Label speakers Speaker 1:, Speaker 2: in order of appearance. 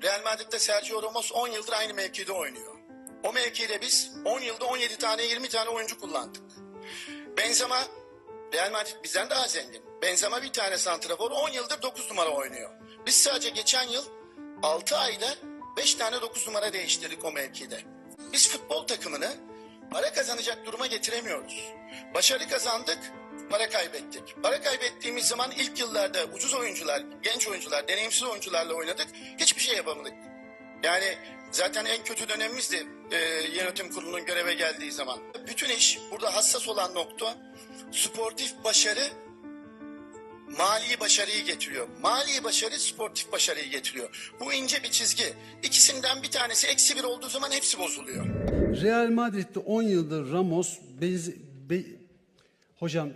Speaker 1: Real Madrid'de Sergio Ramos 10 yıldır aynı mevkide oynuyor. O mevkide biz 10 yılda 17 tane 20 tane oyuncu kullandık. Benzema, Real Madrid bizden daha zengin. Benzema bir tane santrafor 10 yıldır 9 numara oynuyor. Biz sadece geçen yıl 6 ayda 5 tane 9 numara değiştirdik o mevkide. Biz futbol takımını para kazanacak duruma getiremiyoruz. Başarı kazandık, para kaybettik. Para kaybettiğimiz zaman ilk yıllarda ucuz oyuncular, genç oyuncular, deneyimsiz oyuncularla oynadık. Hiçbir şey yapamadık. Yani zaten en kötü dönemimizdi yönetim kurulunun göreve geldiği zaman. Bütün iş burada hassas olan nokta sportif başarı mali başarıyı getiriyor. Mali başarı sportif başarıyı getiriyor. Bu ince bir çizgi. İkisinden bir tanesi -1 olduğu zaman hepsi bozuluyor.
Speaker 2: Real Madrid'de 10 yıldır Ramos hocam